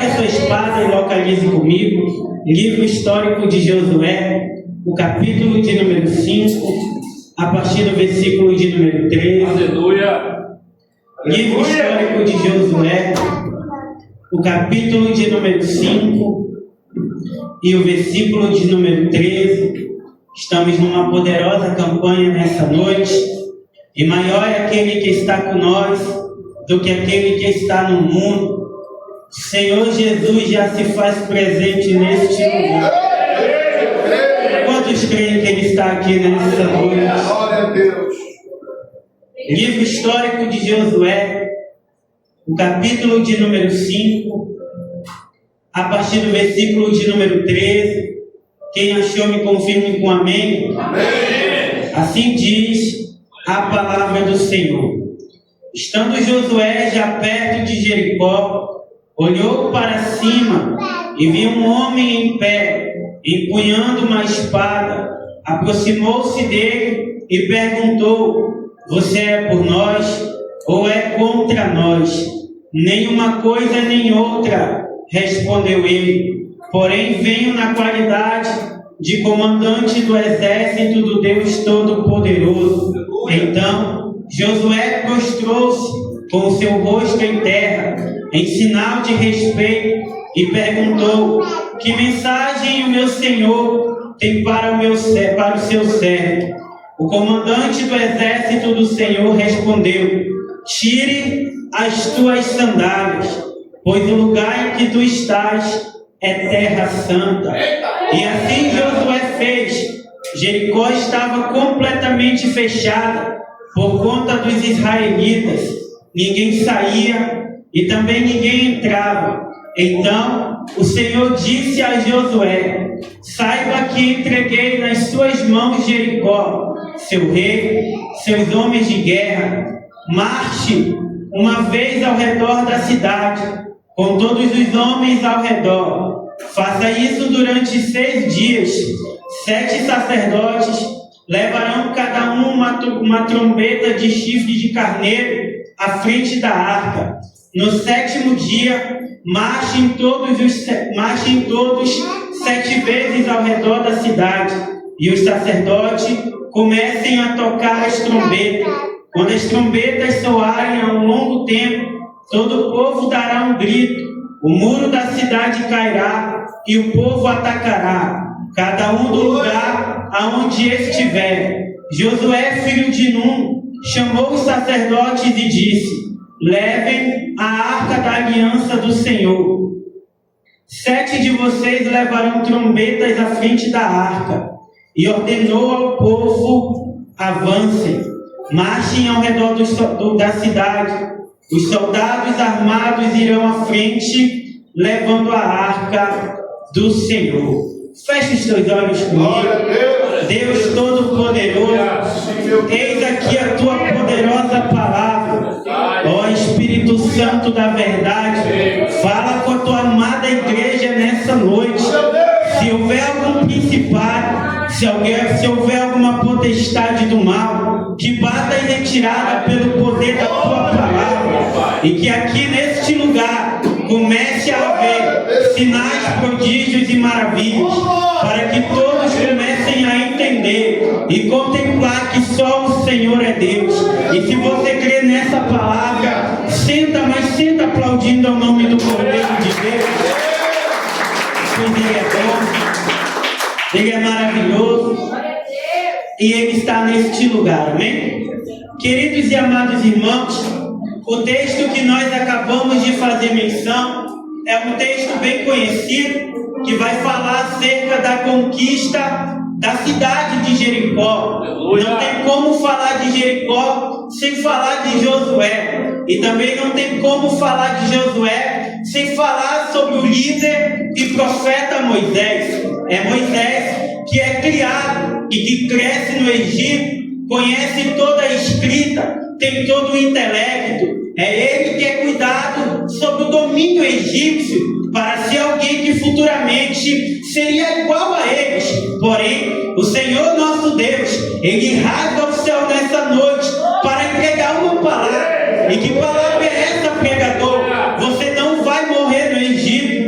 Pegue a sua espada e localize comigo. Livro histórico de Josué, o capítulo de número 5, a partir do versículo de número 13. Aleluia! Livro histórico de Josué, o capítulo de número 5 e o versículo de número 13. Estamos numa poderosa campanha nessa noite, e maior é aquele que está com nós do que aquele que está no mundo. O Senhor Jesus já se faz presente neste lugar. Quantos creem que Ele está aqui nessa noite? Glória a Deus. Livro histórico de Josué, o capítulo de número 5, a partir do versículo de número 13. Quem achou, me confirme com amém. Amém. Assim diz a palavra do Senhor. Estando Josué já perto de Jericó, olhou para cima e viu um homem em pé, empunhando uma espada. Aproximou-se dele e perguntou: você é por nós ou é contra nós? Nenhuma coisa nem outra, respondeu ele. Porém venho na qualidade de comandante do exército do Deus Todo-Poderoso. Então Josué prostrou-se com o seu rosto em terra, em sinal de respeito, e perguntou: que mensagem o meu senhor tem para o seu servo? O comandante do exército do Senhor respondeu: tire as tuas sandálias, pois o lugar em que tu estás é terra santa. E assim Josué fez. Jericó estava completamente fechada por conta dos israelitas. Ninguém saía e também ninguém entrava. Então o Senhor disse a Josué: saiba que entreguei nas suas mãos Jericó, seu rei, seus homens de guerra. Marche uma vez ao redor da cidade, com todos os homens ao redor. Faça isso durante 6 dias. 7 sacerdotes levarão cada um uma trombeta de chifre de carneiro à frente da arca. No 7º dia, marchem todos 7 vezes ao redor da cidade, e os sacerdotes comecem a tocar as trombetas. Quando as trombetas soarem a um longo tempo, todo o povo dará um grito. O muro da cidade cairá e o povo atacará, cada um do lugar aonde estiver. Josué, filho de Num, chamou os sacerdotes e disse: levem a arca da aliança do Senhor. 7 de vocês levarão trombetas à frente da arca. E ordenou ao povo: avancem, marchem ao redor da cidade. Os soldados armados irão à frente, levando a arca do Senhor. Feche os teus olhos comigo. Deus Todo-Poderoso, eis aqui a tua poderosa palavra. Ó Espírito Santo da verdade, fala com a tua amada igreja nessa noite. Se houver algum principado, se houver alguma potestade do mal, que bata em retirada pelo poder da tua palavra, e que aqui neste lugar comece a haver sinais, prodígios e maravilhas, para que todos comecem a entender e contemplar que só o Senhor é Deus. E se você crê nessa palavra, senta, mas senta aplaudindo ao nome do Cordeiro de Deus. Pois Ele é bom, Ele é maravilhoso, e Ele está neste lugar, amém? Queridos e amados irmãos, o texto que nós acabamos de fazer menção é um texto bem conhecido, que vai falar acerca da conquista da cidade de Jericó. Não tem como falar de Jericó sem falar de Josué, e também não tem como falar de Josué sem falar sobre o líder e profeta Moisés. É Moisés que é criado e que cresce no Egito, conhece toda a escrita, tem todo o intelecto. É ele que é cuidado sobre o domínio egípcio, para ser alguém que futuramente seria igual a eles. Porém, o Senhor nosso Deus, Ele rasga o céu nessa noite para entregar uma palavra. E que palavra é essa, pregador? Você não vai morrer no Egito.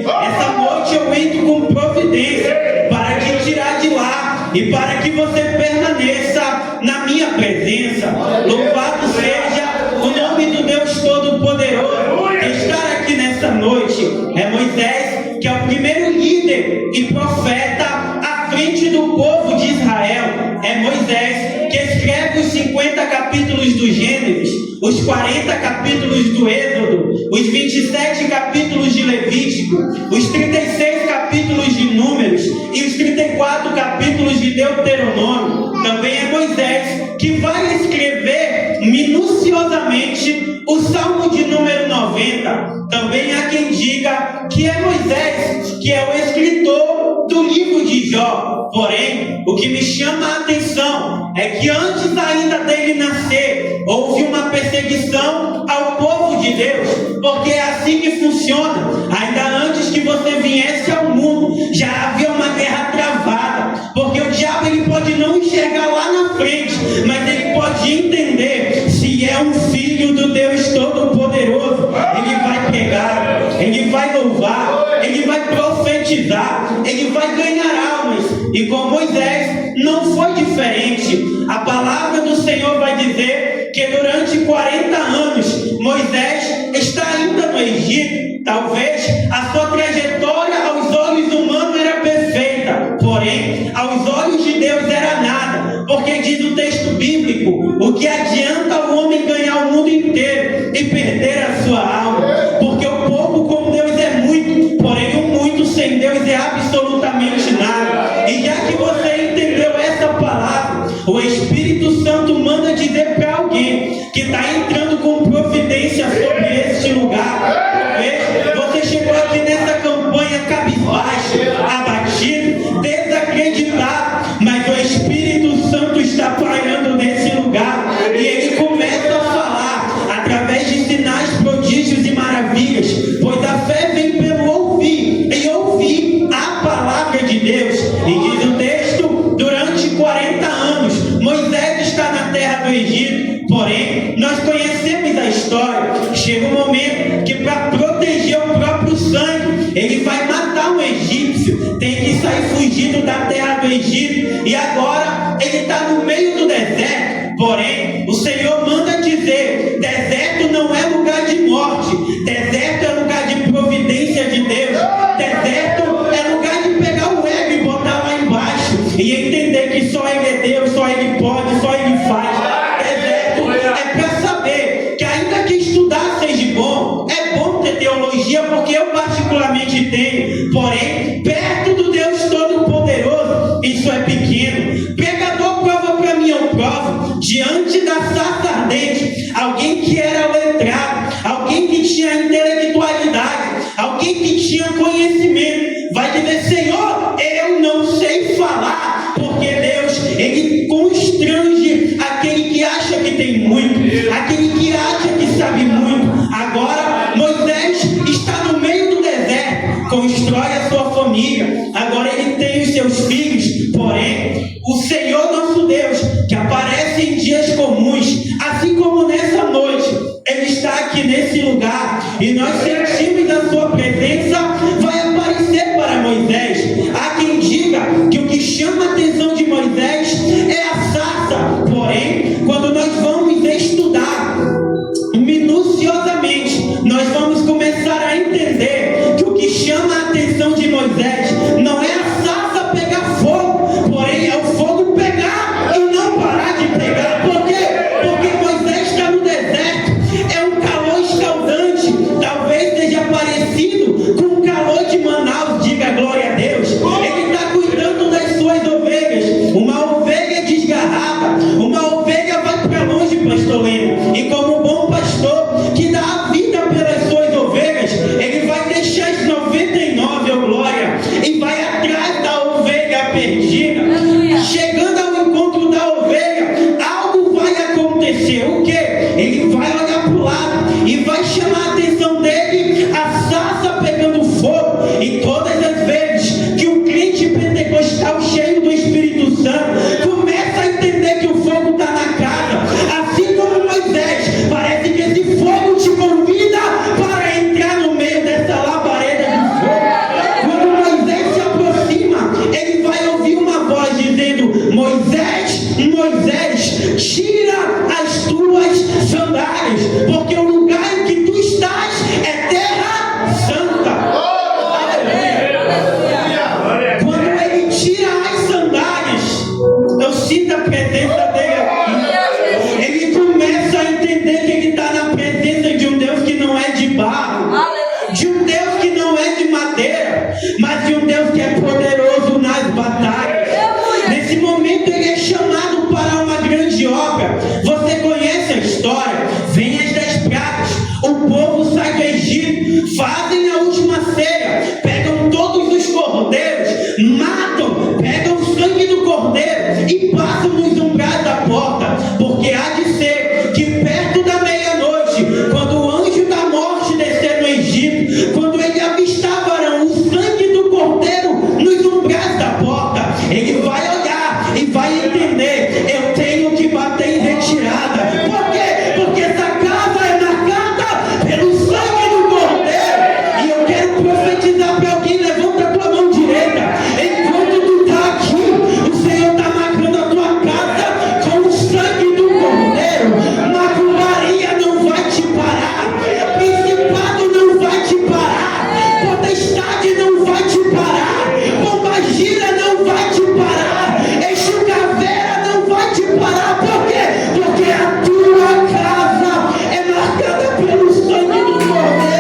nessa noite é Moisés, que é o primeiro líder e profeta à frente do povo de Israel. É Moisés que escreve os 50 capítulos do Gênesis, os 40 capítulos do Êxodo, os 27 capítulos de Levítico, os 36 capítulos de Números e os 34 capítulos de Deuteronômio. Também é Moisés que vai escrever minuciosamente o Salmo de número 90. Também há quem diga que é Moisés que é o escritor do livro de Jó. Porém, o que me chama a atenção é que antes ainda dele nascer, houve uma perseguição ao povo de Deus, porque é assim que funciona. Ainda antes que você viesse ao mundo, já havia uma guerra travada, porque o diabo ele pode não enxergar lá na frente, mas ele pode entender se é um filho do Deus Todo-Poderoso. Ele vai pegar, ele vai louvar, ele vai profetizar, ele vai ganhar almas. E com Moisés não foi diferente. A palavra do Senhor vai dizer que durante 40 anos Moisés está ainda no Egito. Talvez a sua trajetória aos olhos humanos era perfeita, porém aos olhos de Deus era nada, porque diz o texto bíblico: o que adianta o homem ganhar o mundo inteiro e perder a sua alma? Porque o pouco com Deus é muito, porém o muito sem Deus é absolutamente nada. E já que você entendeu essa palavra, o Espírito Santo manda dizer para alguém que está entrando com providência sobre este lugar. Talvez você chegou aqui nessa campanha cabisbaixo, abatido, desacreditado, mas o Espírito Santo está pairando nesse lugar e ele começa a falar através de sinais, prodígios e maravilhas, pois a fé vem pelo ouvir e ouvir a palavra de Deus. E diz o texto: durante 40 anos Moisés está na terra do Egito. Porém, nós conhecemos a história. Chega um momento que, para proteger o próprio sangue, ele vai matar um egípcio, tem que sair fugindo da terra do Egito, e agora ele está no meio do deserto. Porém, o Senhor manda dizer: deserto não é lugar de morte, deserto é lugar de providência de Deus, deserto é lugar de pegar o ego e botar lá embaixo e entender que só Ele é Deus, só Ele pode, só Ele faz. É para saber que, ainda que estudar seja bom, é bom ter teologia, porque eu particularmente tenho, porém, perto do Deus Todo-Poderoso, isso é pequeno. Pecador, prova para mim, eu provo, diante da sarça ardente, alguém que era letrado, alguém que tinha intelectualidade, alguém que tinha conhecimento, vai dizer: Senhor, eu não sei falar, porque Deus, Ele constrange aquele que acha que tem muito, aquele que acha que sabe muito. Agora Moisés está no meio do deserto, constrói a sua família, agora ele tem os seus filhos. Porém, o Senhor nosso Deus, que aparece em dias comuns, assim como nessa noite, Ele está aqui nesse lugar, e nós sentimos a sua presença, vai aparecer para Moisés. Há quem diga que o que chama a atenção de Moisés é a sarça. Porém, quando nós vamos estudar minuciosamente, nós vamos começar a entender que o que chama a atenção de Moisés não é a sarça pegar fogo, porém é o fogo pegar e não parar de pegar. Por quê? Porque Moisés está no deserto, é um calor escaldante, talvez seja parecido com o calor de Manaus, diga glória a Deus. Ele está cuidando das suas ovelhas. Uma ovelha desgarrada, uma ovelha vai para longe, pastor Lênin, e como bom pastor que dá a vida pelas suas ovelhas, ele vai deixar as 99, oh glória, e mas de um Deus que é poderoso nas batalhas. Nesse momento ele é chamado para uma grande obra. Você conhece a história? Vem as 10 pragas, o povo sai do Egito, fazem a última ceia, pegam todos os cordeiros, matam, pegam o sangue do cordeiro e passam nos umbrais da porta, porque há de ser que perto da meia-noite, quando o anjo da morte descer no Egito, quando ele avistava Arão, o sangue do cordeiro nos umbrais da porta, ele vai olhar e vai entender: eu tenho que bater em retirada. Por quê? Porque essa casa é marcada pelo sangue do cordeiro. E eu quero profetizar para alguém: levanta a tua mão direita. Enquanto tu está aqui, o Senhor está marcando a tua casa com o sangue do cordeiro. Macularia não vai te parar, principado não vai te parar, potestade não vai te parar, pombagira não vai te parar, Exu Caveira não vai te parar. Por quê? Porque a tua casa é marcada pelo sangue do cordeiro.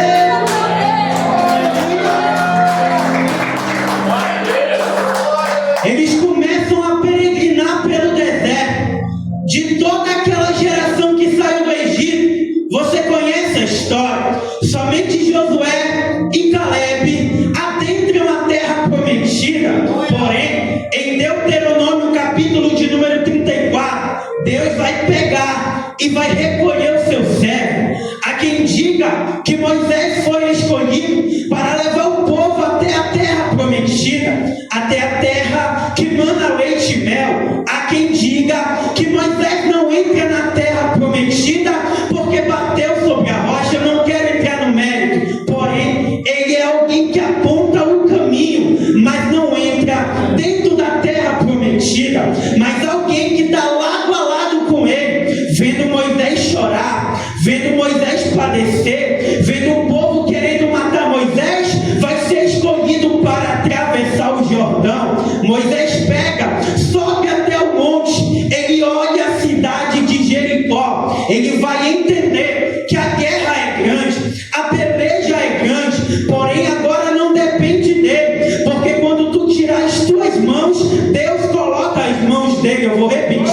Eles começam a peregrinar pelo deserto. De toda aquela geração que saiu do Egito, você conhece a história. Somente Josué e Caleb adentram a terra prometida. Porém, em Deuteronômio capítulo de número 34, Deus vai pegar e vai recolher o seu servo. Há quem diga que Moisés foi escolhido para levar o povo até a terra prometida, até a terra que manda leite e mel. Há quem diga que Moisés não entra na terra prometida porque bateu sobre a rocha. Eu não quero entrar no mérito, porém ele é alguém que aponta o caminho, mas não entra dentro da terra prometida. Mas alguém que está lado a lado com ele, vendo Moisés chorar, vendo Moisés padecer, vendo o povo querendo matar Moisés, vai ser escolhido para atravessar o Jordão. Moisés pega, sobe até o monte, ele olha a cidade de Jericó, ele vai entender que a guerra é grande, a peleja é grande, porém agora não depende dele, porque quando tu tirar as tuas mãos, Deus coloca as mãos dele. Eu vou repetir: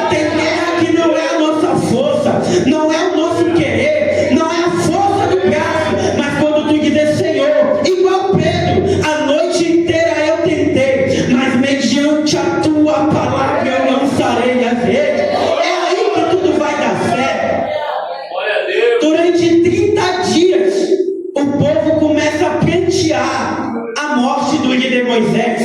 tem guerra que não é a nossa força, não é o nosso querer, não é a força do braço, mas quando tu dizer: Senhor, igual Pedro, a noite inteira eu tentei, mas mediante a tua palavra eu lançarei as redes. É aí que tudo vai dar certo. Durante 30 dias, o povo começa a prantear a morte do líder Moisés,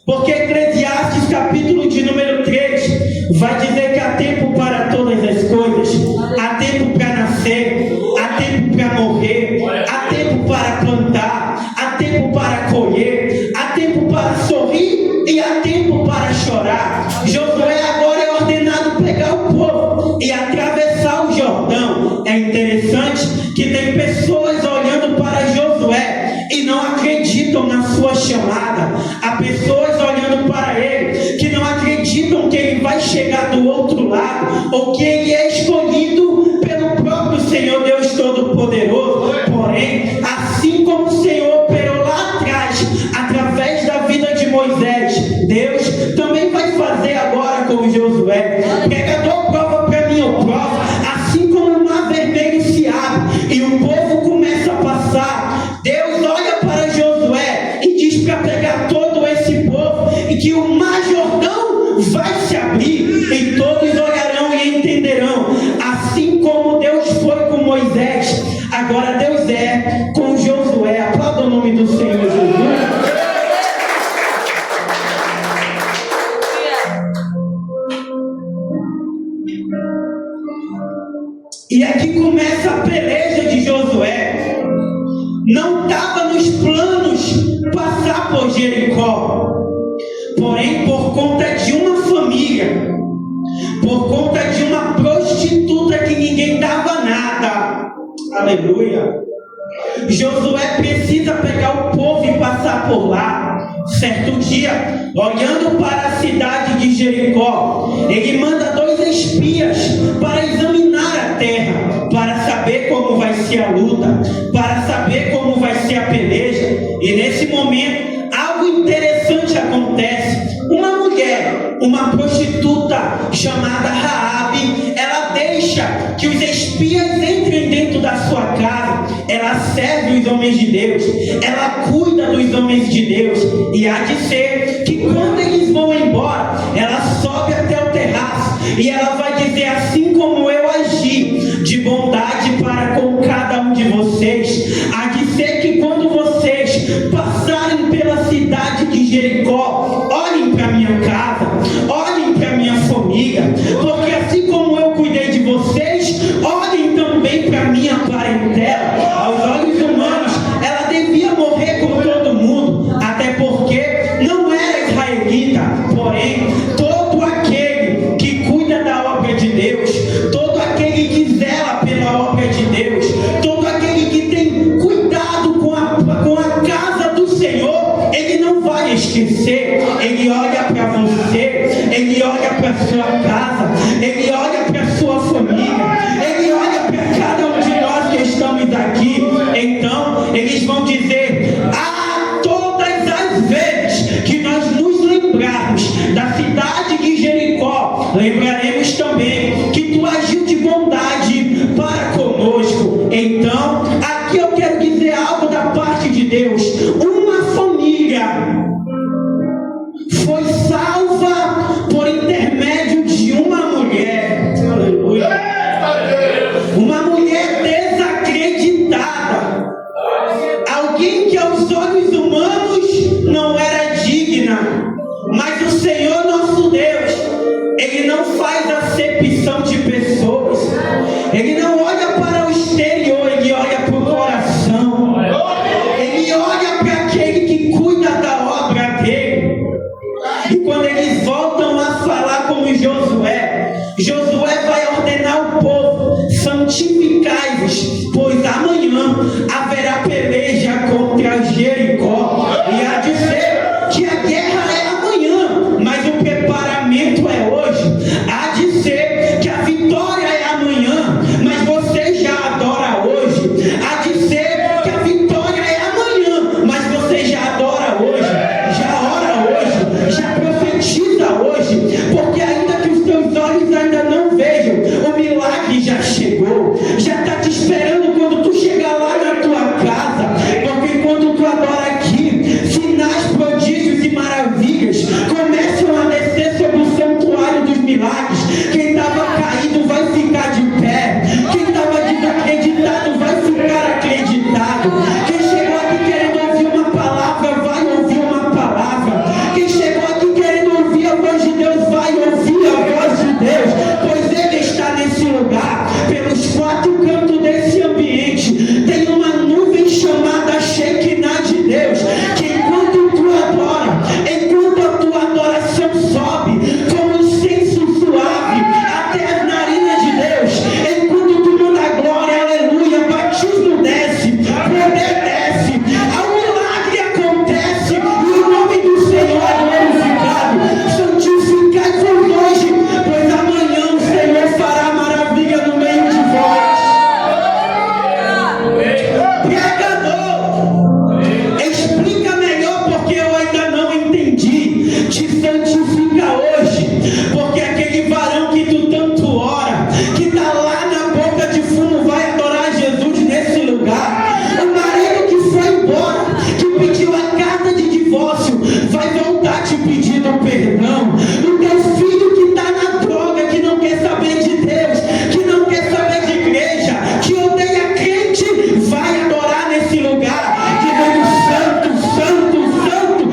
porque Eclesiastes capítulo de número 3 vai dizer que há tempo para todas as coisas, há tempo para nascer, há tempo para morrer, há tempo para plantar, há tempo para colher, há tempo para sorrir e há tempo para chorar. Josué agora é ordenado pegar o povo e atravessar o Jordão. É interessante que tem pessoas olhando para Josué e não acreditam na sua chamada. Há pessoas olhando para ele que não acreditam que ele vai chegar do outro lado, ou que ele é escolhido pelo próprio Senhor Deus Todo-Poderoso. Porém, assim como o Senhor operou lá atrás, através da vida de Moisés, Deus também vai fazer agora com Josué. Pregador, prova para mim, eu provo. Assim como o mar vermelho se abre e o povo começa a passar, Deus olha para Josué e diz para pegar todo esse povo e que o mar Jordão vai se abrir e todos olharão e entenderão. Assim como Deus foi com Moisés, agora Deus é com Josué. Aplauda o nome do Senhor Jesus. E aqui começa a peleja de Josué. Não estava nos planos passar por Jericó, porém por conta de uma família, por conta de uma prostituta que ninguém dava nada. Aleluia. Josué precisa pegar o povo e passar por lá. Certo dia, olhando para a cidade de Jericó, ele manda 2 espias para examinar a terra, para saber como vai ser a luta, para saber como vai ser a peleja. E nesse momento ela cuida dos homens de Deus, e há de ser que quando eles vão embora, ela sobe até o terraço, e ela vai dizer: assim como eu agi de bondade para com cada um de vocês, há de ser que quando vocês passarem pela cidade de Jericó, olhem para minha casa, olhem para minha família, porque assim como eu cuidei de vocês, olhem também para minha parentela. Aos olhos humanos, ela devia morrer com todo mundo, até porque não era israelita. Porém, todo aquele que cuida da obra de Deus, todo aquele que zela pela obra de Deus, todo aquele que tem cuidado com a casa do Senhor, ele não vai esquecer. Ele olha para você, ele olha para sua casa, ele olha para sua família, ele olha para cada um de nós que estamos aqui. Então eles vão dizer: todas as vezes que nós nos lembrarmos da cidade de Jericó, lembraremos também que tu agiu de bondade para conosco. Então aqui eu quero dizer algo da parte de Deus. Uma família foi salva por intermédio de uma mulher. Aleluia. Uma mulher desacreditada, alguém que aos olhos humanos não era digna, mas o Senhor nosso Deus, ele não faz acepção de pessoas, ele não olha para o exterior, ele olha para o coração, ele olha para aquele que cuida da obra dele. E quando eles voltam a falar com Josué vai ordenar o povo: santificai-vos, pois amanhã haverá peleja contra Jericó. E há de ser que a guerra é amanhã, mas o preparamento é hoje. Há de ser que a vitória é amanhã, mas você já adora hoje. Há de ser que a vitória é amanhã, mas você já adora hoje, já ora hoje, já profetiza hoje, porque ainda que os teus olhos ainda não vejam, o milagre já chegou, já está te esperando quando tu chegar lá na tua casa, porque quando tu adora aqui, sinais, prodígios e maravilhas começam a descer sobre o santuário dos milagres. Quem estava caído vai ficar de pé, quem estava desacreditado vai ficar acreditado, quem chegou aqui querendo ouvir uma palavra vai ouvir uma palavra, quem chegou aqui querendo ouvir a voz de Deus vai ouvir a voz de Deus, pois Ele está nesse lugar. Pelos quatro cantos desse ambiente tem uma nuvem chamada Shekinah de Deus, que enquanto tu adora, enquanto a tua adoração sobe como incenso suave até as narinas de Deus, enquanto tu manda glória, aleluia, batismo desce, poder desce, o milagre acontece e o nome do Senhor é glorificado. Santificai-vos hoje, pois amanhã o Senhor fará maravilha no meio de vós. Pregador, explica melhor, porque eu ainda não entendi. Te santifica hoje, porque aquele varão que tu tanto ora, que está lá na boca de fumo, vai adorar Jesus nesse lugar. O marido que foi embora, que pediu a carta de divórcio, vai voltar te pedindo perdão. O teu filho que está na droga, que não quer saber de Deus, que não quer saber de igreja, que odeia crente, vai adorar nesse lugar, dizendo: santo, santo, santo,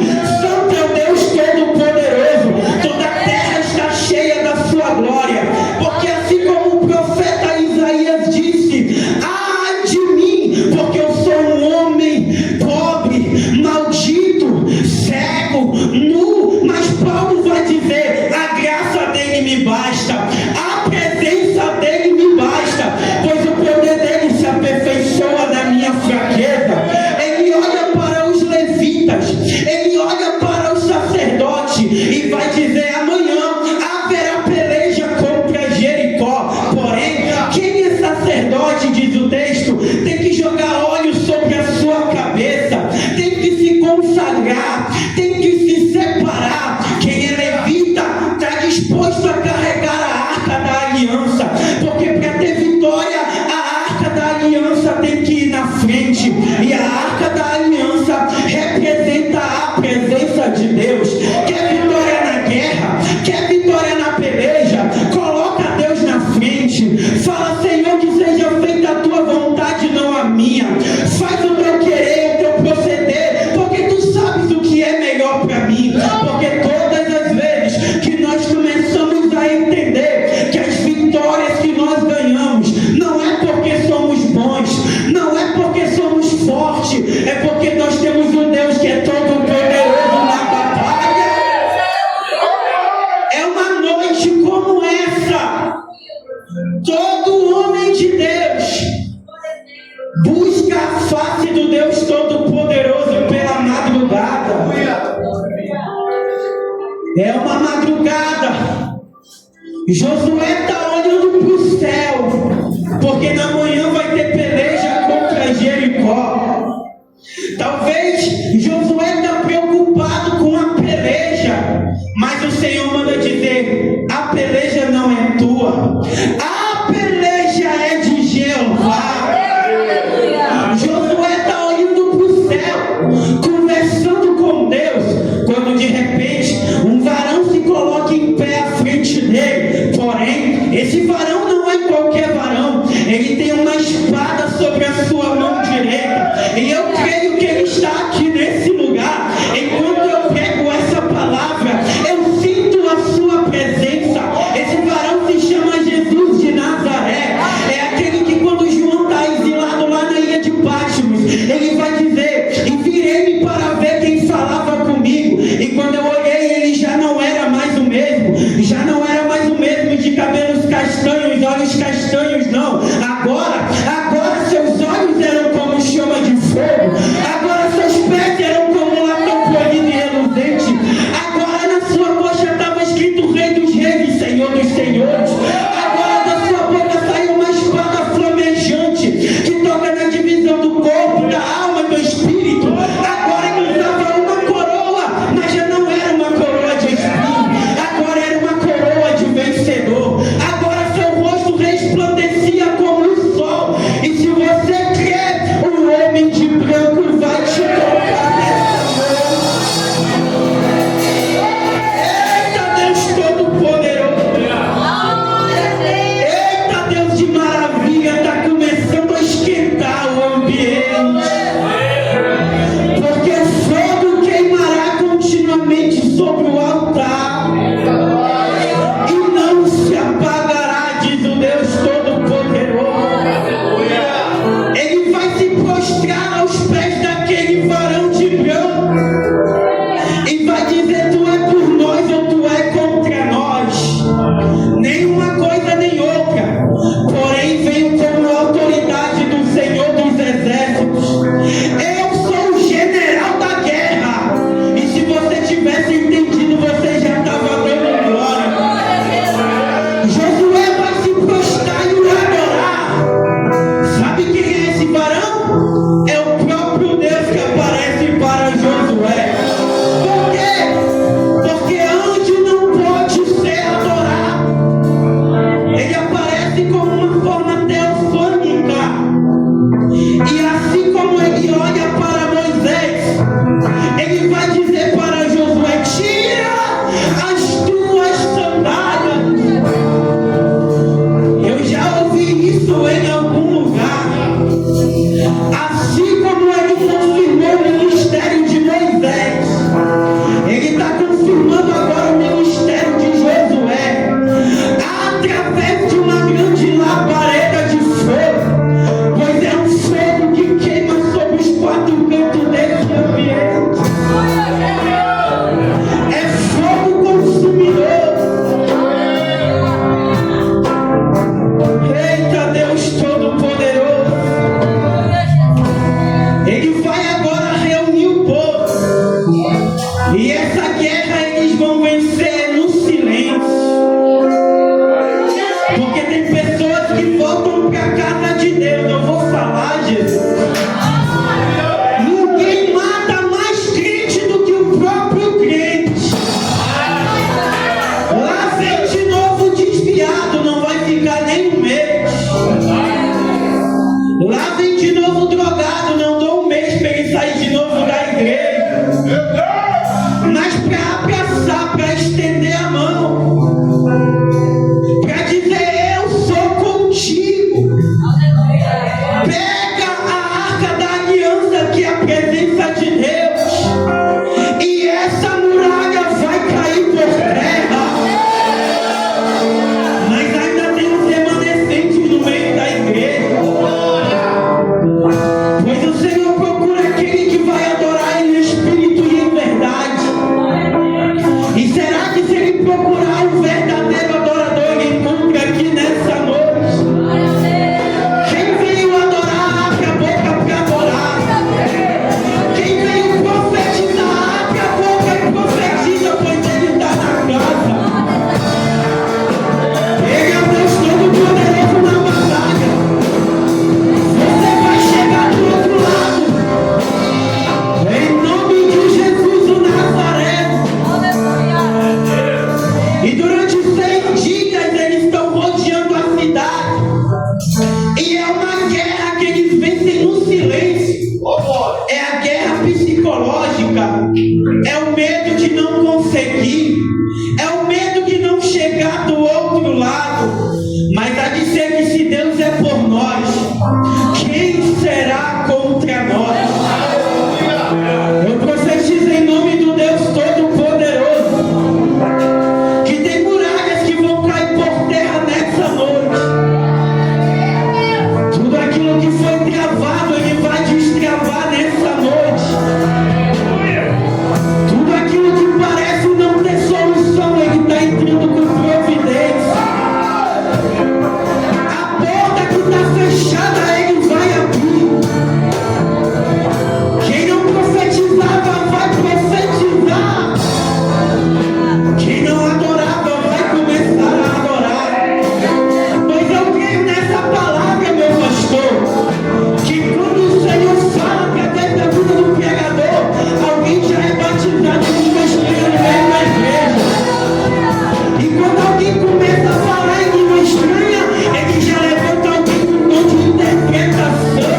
santo é o Deus Todo-Poderoso, toda a terra está cheia da sua glória. Porque assim como o profeta Isaías disse: ai de mim, porque eu sou um homem pobre, maldito, cego, nu. Mas Paulo vai dizer: a graça dele me basta, a presença dele me basta, pois o poder dele se aperfeiçoa na minha fraqueza. Ele olha para os levitas, ele olha para os sacerdotes e vai dizer: amanhã haverá peleja contra Jericó. Porém, quem é sacerdote, diz o texto, tem que jogar óleo sobre a sua cabeça, tem que se consagrar, tem que se separar. Quem é levita está disposto a carregar a arca da aliança, porque para ter vitória, a arca da aliança tem que ir na frente, e a arca da aliança É uma madrugada. Josué está olhando para o céu, porque na manhã vai ter peleja contra Jericó. Talvez Josué está preocupado com a peleja, mas o Senhor manda dizer: a peleja não é tua, a peleja é de Jeová. Josué está olhando para o céu, conversando com Deus, quando de repente um varão se coloca em pé à frente dele. Porém, psicológica, é o medo de não conseguir, é o medo de não chegar do outro lado. Mas há de ser que se Deus é por nós, quem será contra nós? Eu profetizo em nome do Deus Todo-Poderoso que tem muralhas que vão cair por terra nessa noite. Tudo aquilo que foi travado, Ele vai destravar nessa noite. Tudo aquilo que parece não ter solução, Ele está entrando com providência. A porta que está fechada, Ele vai abrir. Quem não profetizava vai profetizar. Quem não adorava vai começar a adorar. Pois eu creio nessa palavra, meu pastor, que quando o Senhor fala através da vida do pregador, alguém já é batizado em língua estranha no meio da igreja. E quando alguém começa a falar em língua estranha, ele já levanta alguém com tom de interpretação.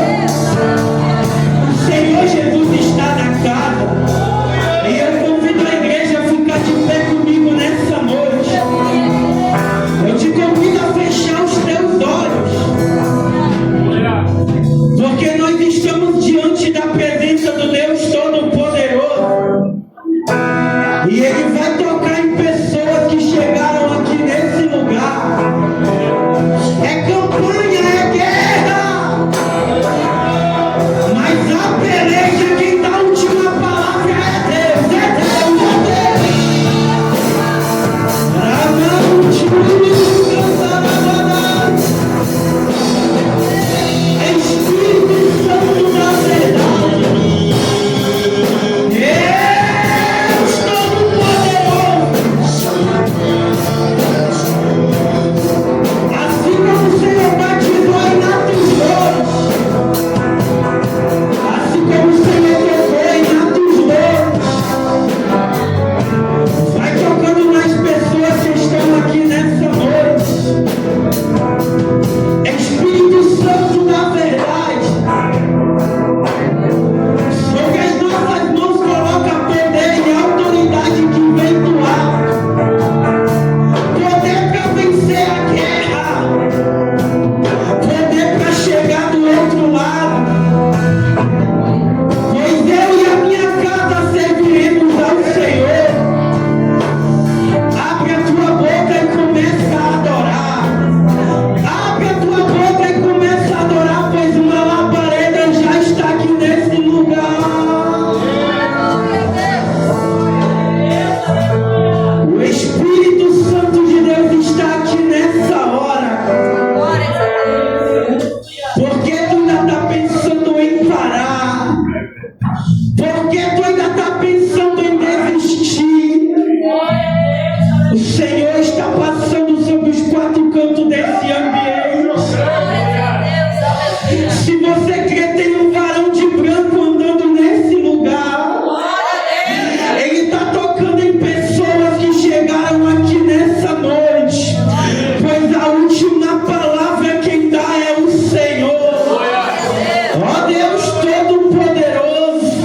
O Senhor Jesus está na casa. E eu convido a igreja a ficar de pé comigo nessa noite. Eu te convido a fechar os teus olhos. Porque nós estamos diante da presença do Deus Todo-Poderoso. E Ele vai tocar em pessoas que chegaram aqui nesse lugar. É campanha, é guerra. Mas a peleja, quem dá a última palavra é Deus, é Deus, é Deus. Espírito Santo da verdade, Deus Todo-Poderoso. Assim como o Senhor batizou em Atos 2, assim como o Senhor tocou em Atos 2, vai tocando nas pessoas que estão aqui nessa noite. Espírito Santo da verdade, sobre as nossas mãos coloca poder e autoridade que vem do alto. Poder para vencer a guerra, poder para chegar do outro lado. Pois eu e a minha casa serviremos ao Senhor. Abre a tua boca e começa a adorar. Abre a tua boca e começa a adorar, pois uma labareda já está aqui nesse lugar. O Espírito Santo de Deus está aqui nessa hora. Porque tu ainda está pensando em parar. Porque tu ainda está pensando em desistir. O Senhor está passando sobre os quatro cantos desse ambiente. Se você crê, tem um varão de branco andando nesse lugar. Ele está tocando em pessoas que chegaram aqui nessa noite. Pois a última palavra quem dá é o Senhor. Ó Deus Todo-Poderoso.